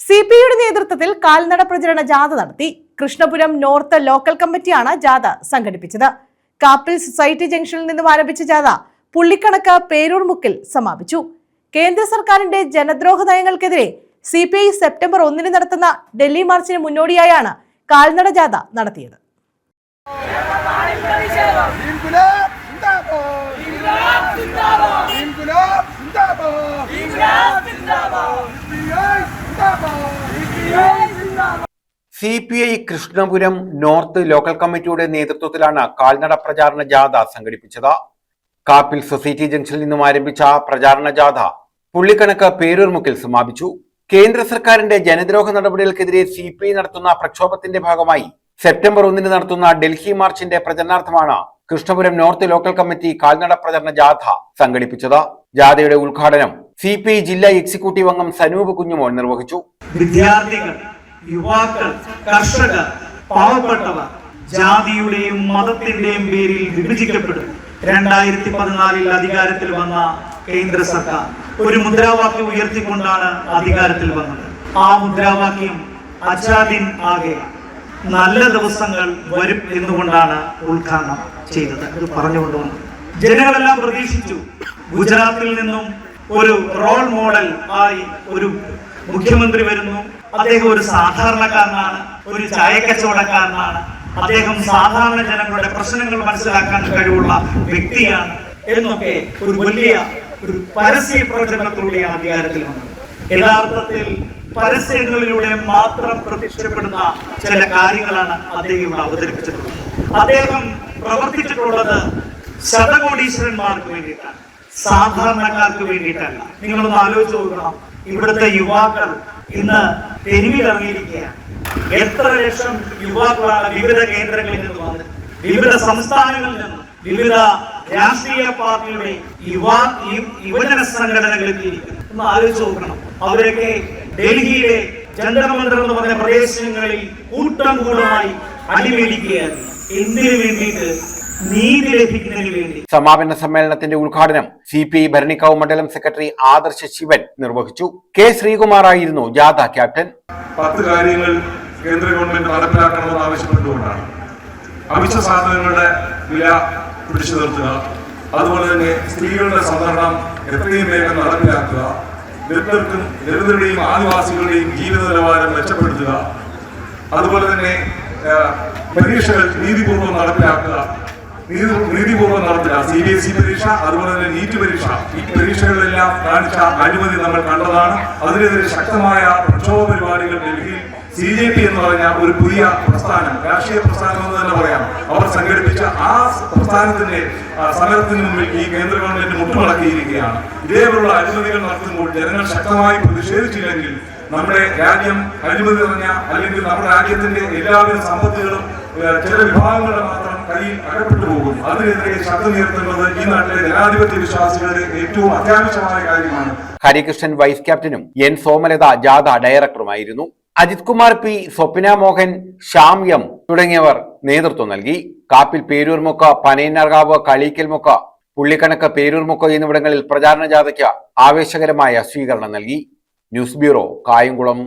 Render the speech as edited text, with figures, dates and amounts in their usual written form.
സിപിഐയുടെ നേതൃത്വത്തിൽ കാൽനട പ്രചരണ ജാഥ നടത്തി. കൃഷ്ണപുരം നോർത്ത് ലോക്കൽ കമ്മിറ്റിയാണ് ജാഥ സംഘടിപ്പിച്ചത്. കാപ്പിൽ സൊസൈറ്റി ജംഗ്ഷനിൽ നിന്നും ആരംഭിച്ച ജാഥ പുള്ളിക്കണക്ക് പേരൂർ മുക്കിൽ സമാപിച്ചു. കേന്ദ്ര സർക്കാരിന്റെ ജനദ്രോഹ നയങ്ങൾക്കെതിരെ സിപിഐ സെപ്റ്റംബർ 1 നടത്തുന്ന ഡൽഹി മാർച്ചിന് മുന്നോടിയായാണ് കാൽനട ജാഥ നടത്തിയത്. സിപിഐ കൃഷ്ണപുരം നോർത്ത് ലോക്കൽ കമ്മിറ്റിയുടെ നേതൃത്വത്തിലാണ് കാൽനട പ്രചാരണ ജാഥ സംഘടിപ്പിച്ചത്. കാപ്പിൽ സൊസൈറ്റി ജംഗ്ഷനിൽ നിന്നും ആരംഭിച്ച പ്രചാരണ ജാഥ പുള്ളിക്കണക്ക് പേരൂർ മുക്കിൽ സമാപിച്ചു. കേന്ദ്ര സർക്കാരിന്റെ ജനദ്രോഹ നടപടികൾക്കെതിരെ സിപിഐ നടത്തുന്ന പ്രക്ഷോഭത്തിന്റെ ഭാഗമായി സെപ്റ്റംബർ 1 നടത്തുന്ന ഡൽഹി മാർച്ചിന്റെ പ്രചരണാർത്ഥമാണ് കൃഷ്ണപുരം നോർത്ത് ലോക്കൽ കമ്മിറ്റി കാൽനട പ്രചരണ ജാഥ സംഘടിപ്പിച്ചത്. ജാഥയുടെ ഉദ്ഘാടനം സിപിഐ ജില്ലാ എക്സിക്യൂട്ടീവ് അംഗം സനൂപ് കുഞ്ഞുമോൻ നിർവഹിച്ചു. വിദ്യാർത്ഥികൾ, യുവാക്കൾ, കർഷകർ, പാവപ്പെട്ടവർ ജാതിയുടെയും മതത്തിന്റെയും പേരിൽ വിഭജിക്കപ്പെടും. 2014 അധികാരത്തിൽ വന്ന കേന്ദ്ര സർക്കാർ ഒരു മുദ്രാവാക്യം ഉയർത്തിക്കൊണ്ടാണ് അധികാരത്തിൽ വന്നത്. ആ മുദ്രാവാക്യം അജാദിൻ ആകെ നല്ല ദിവസങ്ങൾ വരും എന്നുകൊണ്ടാണ് ഉദ്ഘാടനം ചെയ്തത്. അത് പറഞ്ഞുകൊണ്ടുവന്നു. ജനങ്ങളെല്ലാം പ്രതീക്ഷിച്ചു ഗുജറാത്തിൽ നിന്നും ഒരു റോൾ മോഡൽ ആയി ഒരു മുഖ്യമന്ത്രി വരുന്നു. അദ്ദേഹം ഒരു സാധാരണക്കാരനാണ്, ഒരു ചായക്കച്ചവടക്കാരനാണ്. അദ്ദേഹം സാധാരണ ജനങ്ങളുടെ പ്രശ്നങ്ങൾ മനസ്സിലാക്കാൻ കഴിവുള്ള വ്യക്തിയാണ് എന്നൊക്കെ ഒരു വലിയ ഒരു പരസ്യ പ്രചരണത്തിലൂടെയാണ് അധികാരത്തിൽ വന്നത്. യഥാർത്ഥത്തിൽ പരസ്യങ്ങളിലൂടെ മാത്രം പ്രത്യക്ഷപ്പെടുന്ന ചില കാര്യങ്ങളാണ് അദ്ദേഹം ഇവിടെ അവതരിപ്പിച്ചിട്ടുള്ളത്. അദ്ദേഹം പ്രവർത്തിച്ചിട്ടുള്ളത് ശതകോടീശ്വരന്മാർക്ക് വേണ്ടിയിട്ടാണ്, സാധാരണക്കാർക്ക് വേണ്ടിയിട്ടല്ല. നിങ്ങളൊന്ന് ആലോചിച്ച് നോക്കണം. ഇവിടുത്തെ യുവാക്കൾ ഇന്ന് തെരുവിലിറങ്ങിയിരിക്കുകയാണ്. എത്ര ലക്ഷം യുവാക്കളാണ് വിവിധ കേന്ദ്രങ്ങളിൽ നിന്ന് വന്നത്, വിവിധ സംസ്ഥാനങ്ങളിൽ നിന്ന്, വിവിധ രാഷ്ട്രീയ പാർട്ടിയുടെ യുവജന സംഘടനകളിൽ ഇരിക്കുന്നത്. ഒന്ന് ആലോചിച്ച് നോക്കണം. അവരൊക്കെ ഡൽഹിയിലെ ജന്തർ മന്ദിർ എന്ന് പറഞ്ഞ പ്രദേശങ്ങളിൽ കൂട്ടം കൂട്ടമായി അടിമേടിക്കുകയാണ്. എന്തിനു വേണ്ടിയിട്ട്? നീതി ലഭിക്കുന്നതിന് വേണ്ടി. സമാപന സമ്മേളനത്തിന്റെ ഉദ്ഘാടനം സിപിഐ ഭരണിക്കാവ് മണ്ഡലം സെക്രട്ടറി ആദർശ ശിവൻ നിർവഹിച്ചു. കെ ശ്രീകുമാർ ആയിരുന്നു ജാഥ ക്യാപ്റ്റൻ. 10 കാര്യങ്ങൾ കേന്ദ്ര ഗവൺമെന്റ് നടപ്പിലാക്കണമെന്ന് ആവശ്യപ്പെട്ടുകൊണ്ടാണ് അവശ്യ സാധനങ്ങളുടെ വില പിടിച്ചു നിർത്തുക, അതുപോലെ തന്നെ സ്ത്രീകളുടെ സംവരണം എത്രയും വേഗം നടപ്പിലാക്കുക, ദളിതരുടെയും ആദിവാസികളുടെയും ജീവിത നിലവാരം മെച്ചപ്പെടുത്തുക, അതുപോലെ തന്നെ പരീക്ഷകൾ നീതിപൂർവ്വം നടപ്പിലാക്കുക. CBSE പരീക്ഷ, അതുപോലെ തന്നെ നീറ്റ് പരീക്ഷ, ഈ പരീക്ഷകളിലെല്ലാം കാണിച്ച അഴിമതി നമ്മൾ കണ്ടതാണ്. അതിനെതിരെ ശക്തമായ പ്രക്ഷോഭ പരിപാടികൾ ഡൽഹിയിൽ CJP എന്ന് പറഞ്ഞ ഒരു പുതിയ പ്രസ്ഥാനം, രാഷ്ട്രീയ പ്രസ്ഥാനം എന്ന് തന്നെ പറയാം, അവർ സംഘടിപ്പിച്ച ആ പ്രസ്ഥാനത്തിന്റെ സമരത്തിന് മുമ്പിൽ ഈ കേന്ദ്ര ഗവൺമെന്റ് മുട്ടുമടക്കിയിരിക്കുകയാണ്. ഇതേപോലുള്ള അഴിമതികൾ നടത്തുമ്പോൾ ജനങ്ങൾ ശക്തമായി പ്രതിഷേധിച്ചില്ലെങ്കിൽ നമ്മുടെ രാജ്യം അഴിമതി നിറഞ്ഞ, അല്ലെങ്കിൽ നമ്മുടെ രാജ്യത്തിന്റെ എല്ലാവിധ സമ്പത്തുകളും ചില വിഭാഗങ്ങളുടെ മാത്രം കയ്യിൽ അകപ്പെട്ടു പോകും. അതിനെതിരെ ശബ്ദമുയർത്തേണ്ടത് ഈ നാട്ടിലെ ജനാധിപത്യ വിശ്വാസികളുടെ ഏറ്റവും അത്യാവശ്യമായ കാര്യമാണ്. ഹരികൃഷ്ണൻ വൈസ് ക്യാപ്റ്റനും N സോമലത ജാഥ ഡയറക്ടറുമായിരുന്നു. അജിത് കുമാർ P, സ്വപ്ന മോഹൻ, ശ്യാം M തുടങ്ങിയവർ നേതൃത്വം നൽകി. കാപ്പിൽ പേരൂർമുക്ക്, പനയന്നർകാവ്, കളീക്കൽമുക്ക്, പുള്ളിക്കണക്ക് പേരൂർമുക്ക് എന്നിവിടങ്ങളിൽ പ്രചാരണ ജാഥയ്ക്ക് ആവേശകരമായ സ്വീകരണം നൽകി. News bureau, Kayamkulam.